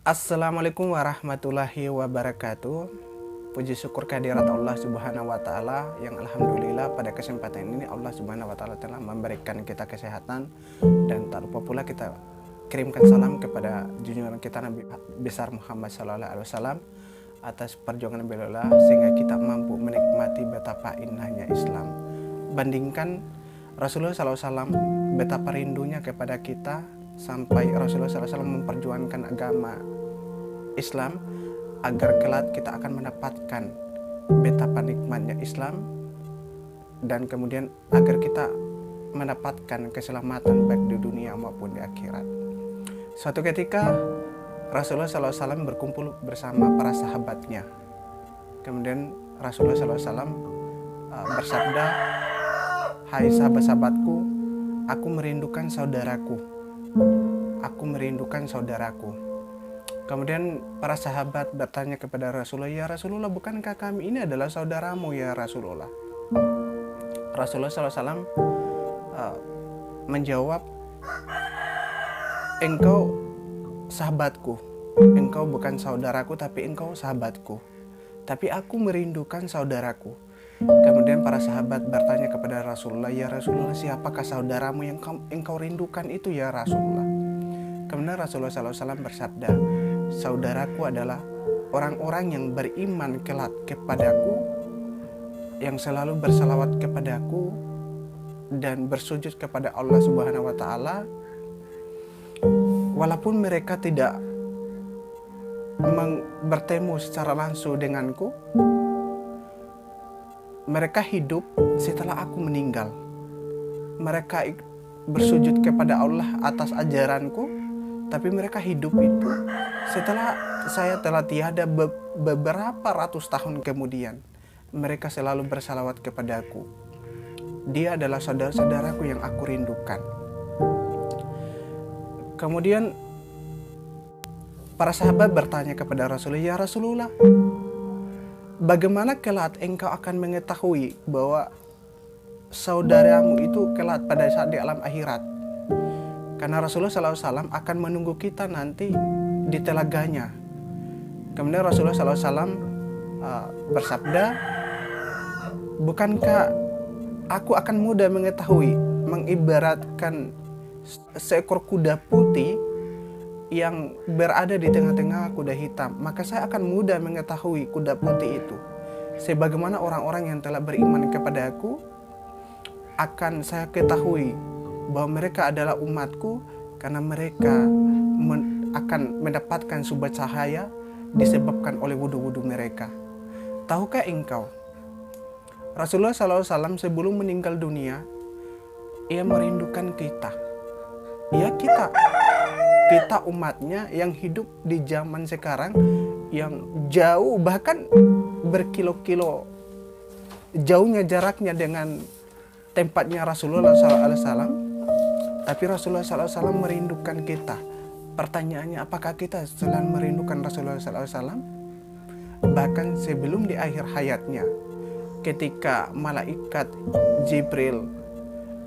Assalamualaikum warahmatullahi wabarakatuh. Puji syukur kehadirat Allah Subhanahu wa taala yang alhamdulillah pada kesempatan ini Allah Subhanahu wa taala telah memberikan kita kesehatan, dan tak lupa pula kita kirimkan salam kepada junjungan kita Nabi besar Muhammad sallallahu alaihi wasallam atas perjuangan beliau sehingga kita mampu menikmati betapa indahnya Islam. Bandingkan Rasulullah sallallahu alaihi wasallam betapa rindunya kepada kita sampai Rasulullah sallallahu alaihi wasallam memperjuangkan agama Islam agar kelak kita akan mendapatkan betapa nikmatnya Islam, dan kemudian agar kita mendapatkan keselamatan baik di dunia maupun di akhirat. Suatu ketika Rasulullah SAW berkumpul bersama para sahabatnya. Kemudian Rasulullah SAW bersabda, "Hai sahabat-sahabatku, aku merindukan saudaraku. Aku merindukan saudaraku." Kemudian para sahabat bertanya kepada Rasulullah, "Ya Rasulullah, bukankah kami ini adalah saudaramu ya Rasulullah?" Rasulullah SAW menjawab, "Engkau sahabatku, engkau bukan saudaraku tapi engkau sahabatku. Tapi aku merindukan saudaraku." Kemudian para sahabat bertanya kepada Rasulullah, "Ya Rasulullah, siapakah saudaramu yang engkau rindukan itu ya Rasulullah?" Kemudian Rasulullah SAW bersabda, "Saudaraku adalah orang-orang yang beriman kelak kepadaku, yang selalu bersalawat kepadaku dan bersujud kepada Allah Subhanahu wa taala, walaupun mereka tidak bertemu secara langsung denganku. Mereka hidup setelah aku meninggal. Mereka bersujud kepada Allah atas ajaranku, tapi mereka hidup itu setelah saya telah tiada beberapa ratus tahun kemudian. Mereka selalu bersalawat kepadaku. Dia adalah saudara-saudaraku yang aku rindukan." Kemudian para sahabat bertanya kepada Rasulullah, "Ya Rasulullah, bagaimana kelak engkau akan mengetahui bahwa saudaramu itu kelak pada saat di alam akhirat?" Karena Rasulullah SAW akan menunggu kita nanti di telaganya. Kemudian Rasulullah SAW bersabda, "Bukankah aku akan mudah mengetahui, mengibaratkan seekor kuda putih yang berada di tengah-tengah kuda hitam, maka saya akan mudah mengetahui kuda putih itu. Sebagaimana orang-orang yang telah beriman kepada aku, akan saya ketahui bahwa mereka adalah umatku, karena mereka akan mendapatkan sumber cahaya disebabkan oleh wudhu-wudhu mereka. Tahukah engkau, Rasulullah SAW sebelum meninggal dunia, ia merindukan kita. Ya, kita umatnya yang hidup di zaman sekarang yang jauh, bahkan berkilo-kilo jauhnya jaraknya dengan tempatnya Rasulullah SAW. Tapi Rasulullah SAW merindukan kita. Pertanyaannya, apakah kita selalu merindukan Rasulullah SAW? Bahkan sebelum di akhir hayatnya, ketika malaikat Jibril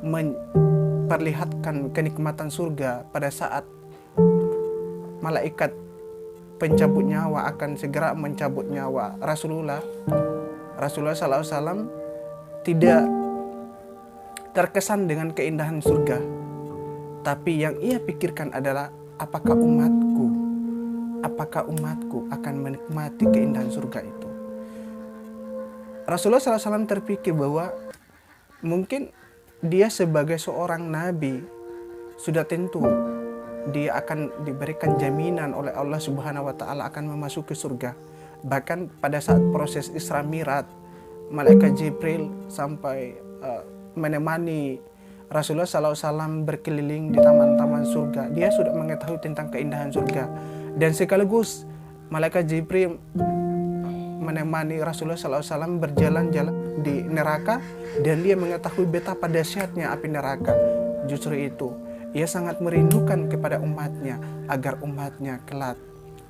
memperlihatkan kenikmatan surga pada saat malaikat pencabut nyawa akan segera mencabut nyawa Rasulullah SAW tidak terkesan dengan keindahan surga. Tapi yang ia pikirkan adalah apakah umatku akan menikmati keindahan surga itu. Rasulullah SAW terpikir bahwa mungkin dia sebagai seorang nabi sudah tentu dia akan diberikan jaminan oleh Allah Subhanahu wa taala akan memasuki surga. Bahkan pada saat proses Isra Mi'raj, malaikat Jibril sampai menemani Rasulullah SAW berkeliling di taman-taman surga. Dia sudah mengetahui tentang keindahan surga. Dan sekaligus malaikat Jibril menemani Rasulullah SAW berjalan-jalan di neraka, dan dia mengetahui betapa dahsyatnya api neraka. Justru itu, ia sangat merindukan kepada umatnya agar umatnya kelak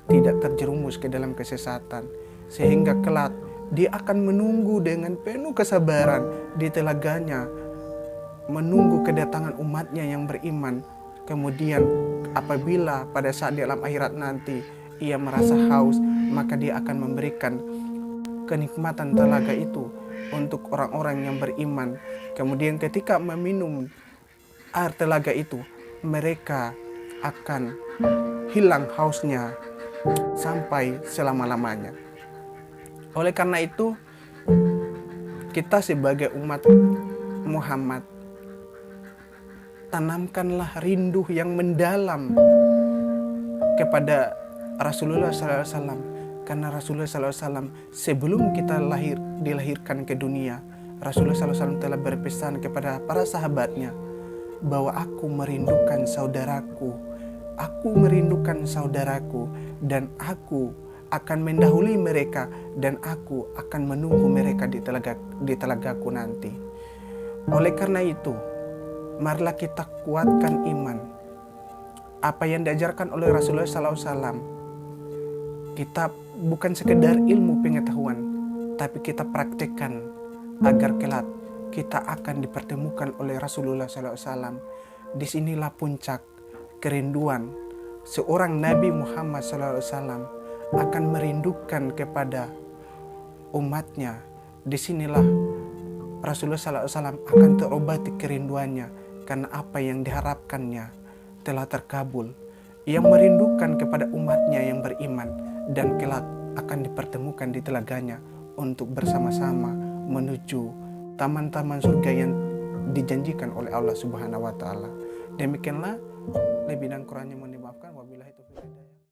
tidak terjerumus ke dalam kesesatan. Sehingga kelak dia akan menunggu dengan penuh kesabaran di telaganya, menunggu kedatangan umatnya yang beriman. Kemudian apabila pada saat di alam akhirat nanti ia merasa haus, maka dia akan memberikan kenikmatan telaga itu untuk orang-orang yang beriman. Kemudian ketika meminum air telaga itu, mereka akan hilang hausnya sampai selama-lamanya. Oleh karena itu, kita sebagai umat Muhammad, tanamkanlah rindu yang mendalam kepada Rasulullah SAW. Karena Rasulullah SAW sebelum kita dilahirkan ke dunia, Rasulullah SAW telah berpesan kepada para sahabatnya bahwa aku merindukan saudaraku, dan aku akan mendahului mereka, dan aku akan menunggu mereka di telagaku nanti. Oleh karena itu, marilah kita kuatkan iman. Apa yang diajarkan oleh Rasulullah SAW, kita bukan sekedar ilmu pengetahuan, tapi kita praktekkan agar kelak kita akan dipertemukan oleh Rasulullah SAW. Disinilah puncak kerinduan seorang Nabi Muhammad SAW akan merindukan kepada umatnya. Disinilah Rasulullah SAW akan terobati kerinduannya, karena apa yang diharapkannya telah terkabul. Ia merindukan kepada umatnya yang beriman, dan kelak akan dipertemukan di telaganya untuk bersama-sama menuju taman-taman surga yang dijanjikan oleh Allah Subhanahu wa Ta'ala. Demikianlah lebih dan kurangnya.